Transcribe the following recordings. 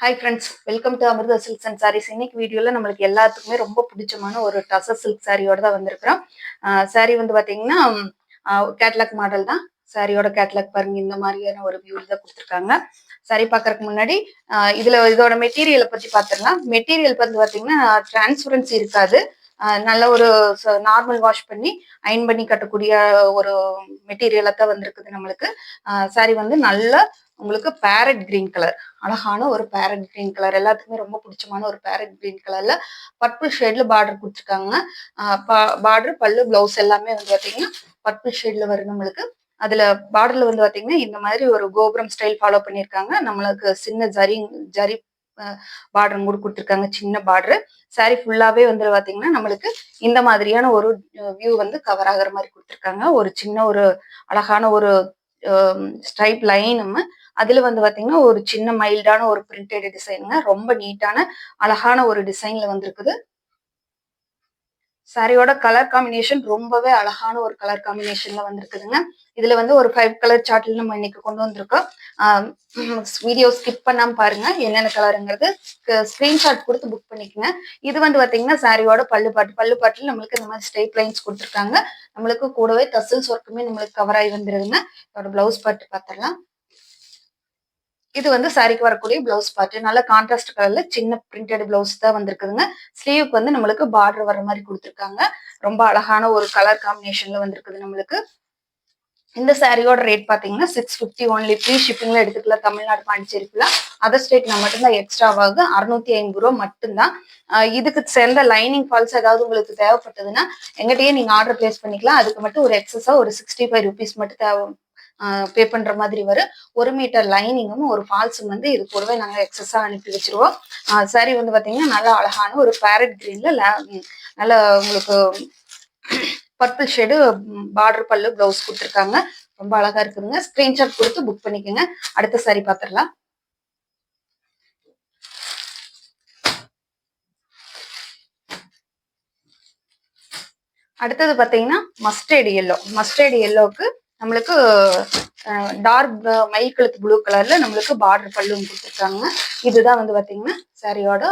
Hi friends, welcome to Amirtha silks and sarees. இன்னைக்கு வீடியோவில் நம்மளுக்கு எல்லாத்துக்குமே ரொம்ப பிடிச்சமான ஒரு டசர் சில்க் சாரியோட தான் வந்திருக்கிறோம். சாரீ வந்து பார்த்தீங்கன்னா கேட்லாக் மாடல் தான். சாரியோட கேட்லாக் பாருங்க, இந்த மாதிரியான ஒரு வியூ தான் கொடுத்துருக்காங்க. சாரி பார்க்கறதுக்கு முன்னாடி இதோட மெட்டீரியலை பற்றி பார்த்துடலாம். மெட்டீரியல் வந்து பார்த்தீங்கன்னா டிரான்ஸ்பரன்சி இருக்காது. நல்ல ஒரு நார்மல் வாஷ் பண்ணி அயன் பண்ணி கட்டக்கூடிய ஒரு மெட்டீரியலை தான் வந்திருக்குது நம்மளுக்கு. சாரி வந்து நல்ல உங்களுக்கு பேரட் கிரீன் கலர், அழகான ஒரு பேரட் கிரீன் கலர், எல்லாத்துக்குமே ரொம்ப பிடிச்சமான ஒரு பேரட் கிரீன் கலர்ல பர்பிள் ஷேட்ல பார்டர் கொடுத்துருக்காங்க. பார்டர், பல்லு, பிளவுஸ் எல்லாமே வந்து பாத்தீங்கன்னா பர்பிள் ஷேட்ல வரும் நம்மளுக்கு. அதுல பார்டர்ல வந்து பாத்தீங்கன்னா இந்த மாதிரி ஒரு கோபுரம் ஸ்டைல் ஃபாலோ பண்ணிருக்காங்க. நம்மளுக்கு சின்ன ஜரி பார்டர் கூட கொடுத்துருக்காங்க, சின்ன பார்டர். சாரி ஃபுல்லாவே வந்து பாத்தீங்கன்னா நம்மளுக்கு இந்த மாதிரியான ஒரு வியூ வந்து கவர் ஆகுற மாதிரி கொடுத்துருக்காங்க. ஒரு சின்ன ஒரு அழகான ஒரு ஸ்ட்ரைப் லைனும், அதுல வந்து பாத்தீங்கன்னா ஒரு சின்ன மைல்டான ஒரு பிரிண்டட் டிசைனுங்க. ரொம்ப நீட்டான அழகான ஒரு டிசைன்ல வந்திருக்குது. சாரியோட கலர் காம்பினேஷன் ரொம்பவே அழகான ஒரு கலர் காம்பினேஷன்ல வந்திருக்குதுங்க. இதுல வந்து ஒரு 5 கலர் சார்ட்ல நம்ம இன்னைக்கு கொண்டு வந்திருக்கோம். வீடியோ ஸ்கிப் பண்ணாம பாருங்க, என்னென்ன கலருங்கிறது ஸ்கிரீன்ஷாட் கொடுத்து புக் பண்ணிக்கோங்க. இது வந்து பாத்தீங்கன்னா சாரியோட பல்லுப்பாட்டுல நம்மளுக்கு இந்த மாதிரி ஸ்ட்ரைப் லைன்ஸ் கொடுத்துருக்காங்க. நம்மளுக்கு கூடவே டசல்ஸ் ஒர்க்குமே நம்மளுக்கு கவர் ஆகி வந்துருதுங்க. இதோட பிளவுஸ் பார்ட் பார்த்துடலாம். இது வந்து சாரிக்கு வரக்கூடிய பிளவுஸ் பார்ட். நல்ல கான்ட்ராஸ்ட் கலர்ல சின்ன பிரிண்டட் பிளவுஸ் தான் வந்திருக்குதுங்க. ஸ்லீவுக்கு வந்து நம்மளுக்கு பார்டர் வர மாதிரி கொடுத்துருக்காங்க. ரொம்ப அழகான ஒரு கலர் காம்பினேஷன்ல வந்திருக்குது நம்மளுக்கு. இந்த சாரியோட ரேட் பாத்தீங்கன்னா 650 ஒன்லி. ஃப்ரீ ஷிப்பிங்ல எடுத்துக்கலாம். தமிழ்நாடு, பாண்டிச்சேரிக்குள்ள. அதர் ஸ்டேட்னா மட்டும்தான் எக்ஸ்ட்ராவாக 650 ரூபா மட்டும்தான். இதுக்கு சேர்ந்த லைனிங் ஃபால்ஸ் ஏதாவது உங்களுக்கு தேவைப்பட்டதுன்னா எங்கிட்டயே நீங்க ஆர்டர் பிளேஸ் பண்ணிக்கலாம். அதுக்கு மட்டும் ஒரு எக்ஸஸா ஒரு 65 ருபீஸ் மட்டும் தேவை பே பண்ற மாதிரி வரும். 1 மீட்டர் லைனிங்கும் ஒரு ஃபால்ஸும் வந்து இது கூடவே நாங்க எக்ஸஸா அனுப்பி வச்சிருவோம். சாரி வந்து பாத்தீங்கன்னா நல்லா அழகான ஒரு பேரட் கிரீன்ல நல்ல உங்களுக்கு பர்பிள் ஷேடு பார்டர், பல்லு, பிளவுஸ் கொடுத்துருக்காங்க. ரொம்ப அழகா இருக்குதுங்க. ஸ்கிரீன்ஷாட் கொடுத்து புக் பண்ணிக்கோங்க. அடுத்த சாரி பாத்திரலாம். அடுத்தது பாத்தீங்கன்னா மஸ்டர்டு எல்லோக்கு நம்மளுக்கு டார்க் மயில் கழுத்து ப்ளூ கலர்ல நம்மளுக்கு பார்டர் பல்லும் கொடுத்துருக்காங்க. இதுதான் வந்து பாத்தீங்கன்னா சாரியோட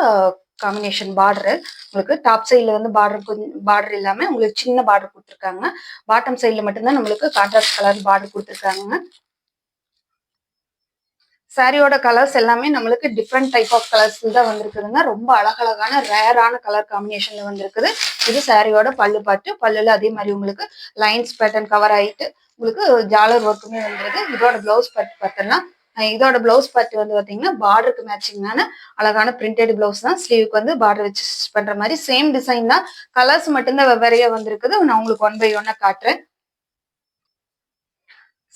காம்பினேஷன் பார்டரு. உங்களுக்கு டாப் சைட்ல வந்து பார்டர் இல்லாம உங்களுக்கு சின்ன பார்டர் கொடுத்துருக்காங்க. பாட்டம் சைட்ல மட்டும்தான் நம்மளுக்கு கான்ட்ராஸ்ட் கலர் பார்டர் கொடுத்துருக்காங்க. சாரியோட கலர்ஸ் எல்லாமே நம்மளுக்கு டிஃப்ரெண்ட் டைப் ஆஃப் கலர்ஸ் தான் வந்திருக்குதுங்க. ரொம்ப அழகழகான ரேரான கலர் காம்பினேஷன்ல வந்திருக்குது. இது சாரியோட பல்லு பாட்டு. பல்லுல அதே மாதிரி உங்களுக்கு லைன்ஸ் பேட்டர்ன் கவர் ஆயிட்டு உங்களுக்கு ஜாலர் ஒர்க்குமே வந்துருது. இதோட பிளவுஸ் பார்ட் பார்த்தோம்னா இதோட பிளவுஸ் பார்ட் வந்து பாத்தீங்கன்னா பார்டருக்கு மேட்சிங்கான அழகான பிரிண்டட் பிளவுஸ் தான். ஸ்லீவுக்கு வந்து பார்டர் வச்சு பண்ற மாதிரி சேம் டிசைன் தான். கலர்ஸ் மட்டும்தான் வெவ்வேறையா வந்திருக்குது. நான் உங்களுக்கு 1 by 1 காட்டுறேன்.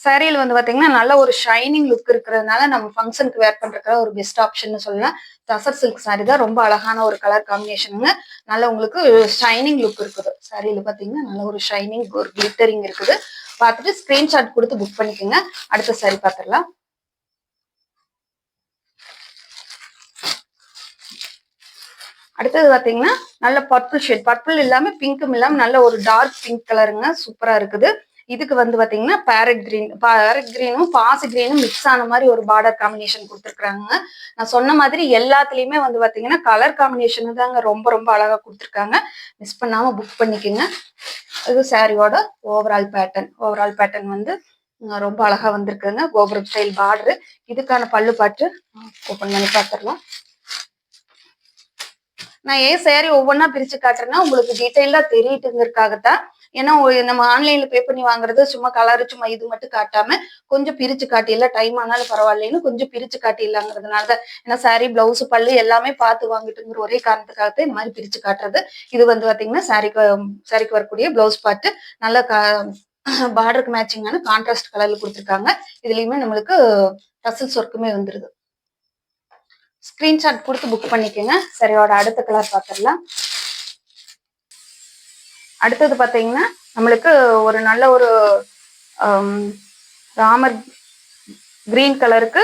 சாரியில் வந்து பாத்தீங்கன்னா நல்ல ஒரு ஷைனிங் லுக் இருக்கிறதுனால நம்ம ஃபங்க்ஷனுக்கு வேர் பண்றதுக்காக ஒரு பெஸ்ட் ஆப்ஷன் சொல்லலாம். டசர் சில்க் சாரி தான். ரொம்ப அழகான ஒரு கலர் காம்பினேஷனுங்க. நல்ல உங்களுக்கு ஷைனிங் லுக் இருக்குது. சாரியில பாத்தீங்கன்னா நல்ல ஒரு ஷைனிங், ஒரு கிளிட்டரிங் இருக்குது. பார்த்துட்டு ஸ்கிரீன்ஷாட் கொடுத்து புக் பண்ணிக்கோங்க. அடுத்த சாரி பார்த்துடலாம். அடுத்தது பாத்தீங்கன்னா நல்ல பர்பிள் ஷேட், பர்பிள் இல்லாம பிங்க்கும் இல்லாம நல்ல ஒரு டார்க் பிங்க் கலருங்க. சூப்பரா இருக்குது. இதுக்கு வந்து பாத்தீங்கன்னா பேரட் கிரீனும் பாசி கிரீனும் மிக்ஸ் ஆன மாதிரி ஒரு பார்டர் காம்பினேஷன் கொடுத்துருக்காங்க. நான் சொன்ன மாதிரி எல்லாத்துலயுமே வந்து பாத்தீங்கன்னா கலர் காம்பினேஷன் தாங்க ரொம்ப ரொம்ப அழகா கொடுத்துருக்காங்க. மிஸ் பண்ணாம புக் பண்ணிக்கோங்க. இது சாரியோட ஓவரால் பேட்டர்ன் வந்து ரொம்ப அழகா வந்திருக்குங்க. கோபுரம் ஸ்டைல் பார்டரு. இதுக்கான பல்லு பாட்டு ஓபன் பண்ணி பார்த்துடலாம். நான் ஏன் சாரி ஒவ்வொன்னா பிரிச்சு காட்டுறேன்னா உங்களுக்கு டீட்டெயிலா தெரியுதுங்கிறதுக்காகத்தான். ஏன்னா நம்ம ஆன்லைன்ல பே பண்ணி வாங்குறது சும்மா கலரு சும்மா இது மட்டும் காட்டாம கொஞ்சம் பிரிச்சு காட்டிடல, டைம் ஆனாலும் பரவாயில்லைன்னு கொஞ்சம் பிரிச்சு காட்டிடலாங்கிறதுனாலதான். ஏன்னா சாரி, பிளவுஸ், பல்லு எல்லாமே பார்த்து வாங்கிட்டுங்கிற ஒரே காரணத்துக்காகத்தான் இந்த மாதிரி பிரிச்சு காட்டுறது. இது வந்து பாத்தீங்கன்னா சாரிக்கு வரக்கூடிய பிளவுஸ் பார்த்து நல்ல பார்டருக்கு மேட்சிங்கான கான்ட்ராஸ்ட் கலர்ல கொடுத்துருக்காங்க. இதுலயுமே நம்மளுக்கு டசல்ஸ் ஒர்க்குமே வந்துருது. ஸ்கிரீன்ஷாட் கொடுத்து புக் பண்ணிக்கோங்க. சரியோட அடுத்த கலர் பார்த்துடலாம். அடுத்தது பாத்தீங்கன்னா நம்மளுக்கு ஒரு நல்ல ஒரு ராமர் கிரீன் கலருக்கு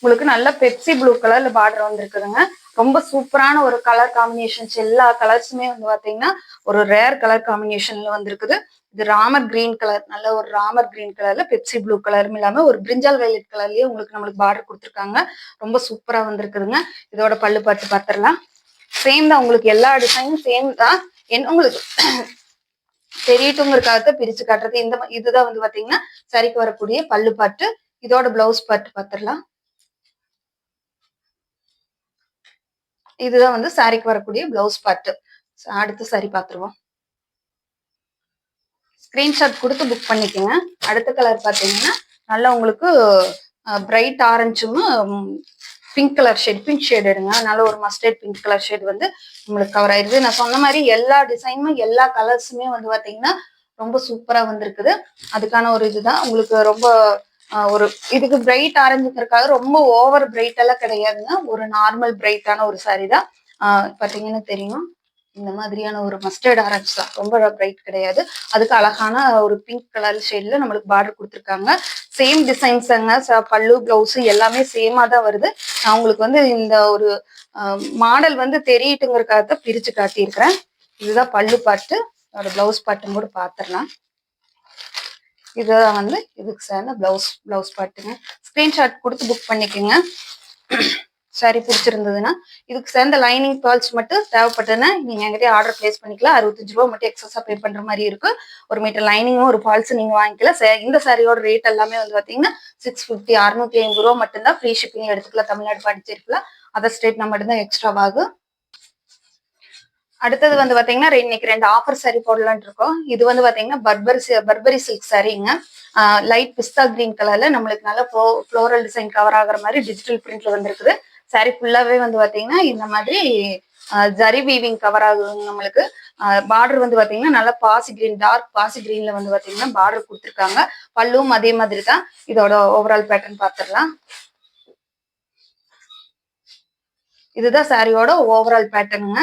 உங்களுக்கு நல்ல பெப்சி ப்ளூ கலர்ல பார்டர் வந்துருக்குதுங்க. ரொம்ப சூப்பரான ஒரு கலர் காம்பினேஷன்ஸ். எல்லா கலர்ஸுமே வந்து பாத்தீங்கன்னா ஒரு ரேர் கலர் காம்பினேஷன்ல வந்திருக்குது. இது ராமர் கிரீன் கலர், நல்ல ஒரு ராமர் கிரீன் கலர்ல பெப்சி ப்ளூ கலரும் இல்லாம ஒரு பிரிஞ்சால் வயலட் கலர்லயே உங்களுக்கு நம்மளுக்கு பார்டர் கொடுத்துருக்காங்க. ரொம்ப சூப்பரா வந்திருக்குதுங்க. இதோட பல்லு பாட்டு பார்த்துடலாம். சேம் தான், உங்களுக்கு எல்லா டிசைனும் சேம் தான். உங்களுக்கு தெரியட்டுங்கிறதுக்காக பிரிச்சு காட்டுறது. இதுதான் வந்து பாத்தீங்கன்னா சரிக்கு வரக்கூடிய பல்லு பாட்டு. இதோட பிளவுஸ் பாட்டு பாத்துடலாம். இதுதான் வந்து சாரிக்கு வரக்கூடிய பிளவுஸ் பாட்டு. அடுத்த சாரி பாத்துருவோம். ஸ்கிரீன்ஷாட் கொடுத்து புக் பண்ணிக்கோங்க. அடுத்த கலர் பாத்தீங்கன்னா நல்லா உங்களுக்கு பிரைட் ஆரஞ்சும் pink colour shade, pink shade எடுங்க. அதனால ஒரு மஸ்டர்ட் பிங்க் கலர் ஷேட் வந்து உங்களுக்கு கவர் ஆயிருது. நான் சொன்ன மாதிரி எல்லா டிசைனும் எல்லா கலர்ஸுமே வந்து பாத்தீங்கன்னா ரொம்ப சூப்பரா வந்திருக்குது. அதுக்கான ஒரு இதுதான் உங்களுக்கு ரொம்ப ஒரு இதுக்கு பிரைட் ஆரஞ்சுங்கிறதுக்காக ரொம்ப ஓவர் பிரைட் எல்லாம் கிடையாதுங்க. ஒரு நார்மல் பிரைட்டான ஒரு சாரி தான். பாத்தீங்கன்னா தெரியும், இந்த மாதிரியான ஒரு மஸ்டர்ட் ஆரஞ்சு தான், ரொம்ப பிரைட் கிடையாது. அதுக்கு அழகான ஒரு பிங்க் கலர் ஷேட்ல நம்மளுக்கு பார்டர் கொடுத்துருக்காங்க. சேம் டிசைன்ஸுங்க, பல்லு பிளவுஸ் எல்லாமே சேமா தான் வருது. நான் உங்களுக்கு வந்து இந்த ஒரு மாடல் வந்து தெரியட்டுங்கிறதுக்காக பிரிச்சு காட்டியிருக்கிறேன். இதுதான் பல்லு பாட்டு. அதோட பிளவுஸ் பாட்டும் கூட பாத்துடலாம். இதுதான் வந்து இதுக்கு சேர்ந்த பிளவுஸ் பாட்டுங்க. ஸ்கிரீன்ஷாட் கொடுத்து புக் பண்ணிக்கோங்க. சாரி பிடிச்சிருந்ததுன்னா. இதுக்கு சேர்ந்த லைனிங் பால்ஸ் மட்டும் தேவைப்பட்டதுன்னா நீங்க என்கிட்ட ஆர்டர் பிளேஸ் பண்ணிக்கலாம். 65 ரூபா மட்டும் எக்ஸஸா பே பண்ற மாதிரி இருக்கு. ஒரு மீட்டர் லைனிங்கும் ஒரு பால்ஸ் நீங்க வாங்கிக்கலாம். இந்த சாரியோட ரேட் எல்லாமே வந்து பாத்தீங்கன்னா 650, 650 ரூபா மட்டும்தான். ஃப்ரீ ஷிப்பிங் எடுத்துக்கலாம். தமிழ்நாடு பாண்டிச்சேரிக்குள்ள. அதர் ஸ்டேட்னா மட்டும்தான் எக்ஸ்ட்ரா ஆகும். அடுத்தது வந்து பாத்தீங்கன்னா இன்னைக்கு 2 ஆஃபர் சாரி போடலான்னு இருக்கோம். இது வந்து பாத்தீங்கன்னா பர்பரி சில்க் சாரிங்க. லைட் பிஸ்தா கிரீன் கலர்ல நம்மளுக்கு நல்ல ஃப்ளோரல் டிசைன் கவர் ஆகுற மாதிரி டிஜிட்டல் பிரிண்ட்ல வந்திருக்குது. சாரி ஃபுல்லாவே வந்து பாத்தீங்கன்னா இந்த மாதிரி ஜரி வீவிங் கவர் ஆகுது நம்மளுக்கு. பார்டர் வந்து பாத்தீங்கன்னா நல்லா பாசி கிரீன், டார்க் பாசி கிரீன்ல வந்து பாத்தீங்கன்னா பார்டர் கொடுத்துருக்காங்க. பல்லும் அதே மாதிரி தான். இதோட ஓவரால் பேட்டர்ன் பார்த்துடலாம். இதுதான் சாரியோட ஓவரால் பேட்டர்னுங்க.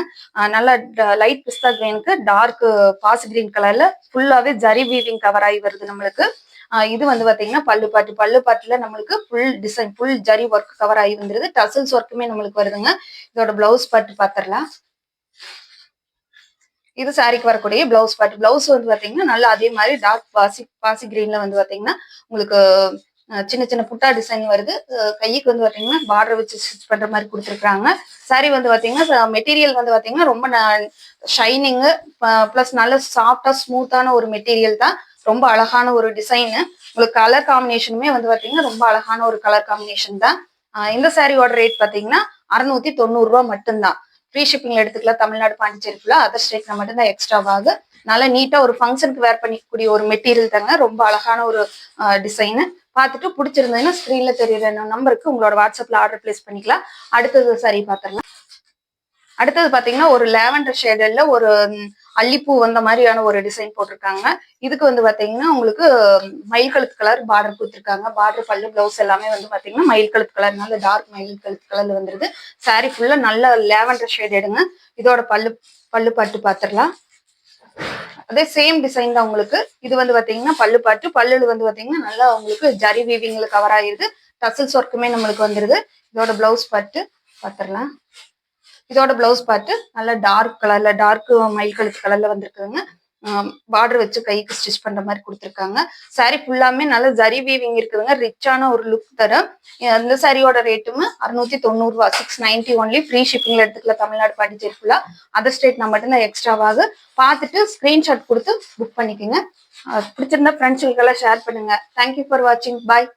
நல்லா லைட் பிஸ்தா கிரீனுக்கு டார்க் பாசி கிரீன் கலர்ல ஃபுல்லாவே ஜரி வீவிங் கவர் ஆகி வருது நம்மளுக்கு. இது வந்து பாத்தீங்கன்னா பல்லு பாட்டுல நம்மளுக்கு full design, full zari work cover ஆகி வந்துருது. டசல்ஸ் ஒர்க்குமே நம்மளுக்கு வருதுங்க. இதோட பிளவுஸ் பாட்டு பாத்திரலாம். இது சாரிக்கு வரக்கூடிய பிளவுஸ் பாட்டு. பிளவுஸ் வந்து பாத்தீங்கன்னா நல்லா அதே மாதிரி டார்க் பாசி கிரீன்ல வந்து பாத்தீங்கன்னா உங்களுக்கு சின்ன சின்ன புட்டா டிசைன் வருது. கைக்கு வந்து பாத்தீங்கன்னா பார்டர் வச்சு ஸ்டிச் பண்ற மாதிரி கொடுத்துருக்காங்க. சாரி வந்து பாத்தீங்கன்னா மெட்டீரியல் வந்து பாத்தீங்கன்னா ரொம்ப ஷைனிங்கு பிளஸ் நல்ல சாஃப்டா ஸ்மூத்தான ஒரு மெட்டீரியல் தான். ரொம்ப அழகான ஒரு டிசைனு. உங்களுக்கு கலர் காம்பினேஷனுமே வந்து பாத்தீங்கன்னா ரொம்ப அழகான ஒரு கலர் காம்பினேஷன் தான். இந்த சாரியோட ரேட் பாத்தீங்கன்னா 690 ரூபா மட்டும்தான். ஃப்ரீ ஷிப்பிங்ல எடுத்துக்கலாம். தமிழ்நாடு பாண்டிச்சேரிக்குள்ள. அதர் ஸ்டேட்ல மட்டும்தான் எக்ஸ்ட்ரா ஆகுது. நல்லா நீட்டா ஒரு ஃபங்க்ஷனுக்கு வேர் பண்ணிக்கக்கூடிய ஒரு மெட்டீரியல் தாங்க. ரொம்ப அழகான ஒரு டிசைனு. பார்த்துட்டு பிடிச்சிருந்ததுன்னா ஸ்கிரீன்ல தெரியுற நம்பருக்கு உங்களோட வாட்ஸ்அப்ல ஆர்டர் பிளேஸ் பண்ணிக்கலாம். அடுத்தது சாரி பாத்திரலாம். அடுத்தது பாத்தீங்கன்னா ஒரு லேவண்டர் ஷேடல்ல ஒரு அல்லிப்பூ வந்த மாதிரியான ஒரு டிசைன் போட்டிருக்காங்க. இதுக்கு வந்து பாத்தீங்கன்னா உங்களுக்கு மயில் கழுத்து கலர் பார்டர் கொடுத்துருக்காங்க. பார்டர் பல்லு பிளவுஸ் எல்லாமே வந்து பாத்தீங்கன்னா மயில் கழுத்து கலர், நல்ல டார்க் மயில் கழுத்து கலர்ல வந்துருது. சாரி ஃபுல்லா நல்ல லேவண்டர் ஷேட் எடுங்க. இதோட பல்லு பாட்டு பாத்திரலாம். அதே சேம் டிசைன் தான் உங்களுக்கு. இது வந்து பாத்தீங்கன்னா பல்லு பாட்டு. பல்லுல வந்து பாத்தீங்கன்னா நல்லா உங்களுக்கு ஜரி வீவிங்ல கவர் ஆயிருது. டசல்ஸ் ஒர்க்குமே நம்மளுக்கு வந்துருது. இதோட பிளவுஸ் பாட்டு பாத்திரலாம். இதோட பிளவுஸ் பாட்டு நல்லா டார்க் கலர்ல, டார்க் மயில் கழுத்து கலர்ல வந்திருக்குதுங்க. பார்டர் வச்சு கைக்கு ஸ்டிச் பண்ற மாதிரி கொடுத்துருக்காங்க. சாரி ஃபுல்லாமே நல்ல ஜரி வீவிங் இருக்குதுங்க. ரிச்சான ஒரு லுக் தரும். இந்த சாரியோட ரேட்டுமே 690 ரூபா, 690 ஒன்லி. ஃப்ரீ ஷிப்பிங்ல எடுத்துக்கலாம். தமிழ்நாடு பாண்டிச்சேரி ஃபுல்லா. அதர் ஸ்டேட் நான் மட்டும்தான் எக்ஸ்ட்ராவாக. பார்த்துட்டு ஸ்கிரீன்ஷாட் கொடுத்து புக் பண்ணிக்கோங்க. பிடிச்சிருந்தா ஃப்ரெண்ட்ஸுக்கெல்லாம் ஷேர் பண்ணுங்க. தேங்க்யூ ஃபார் வாட்சிங். பாய்.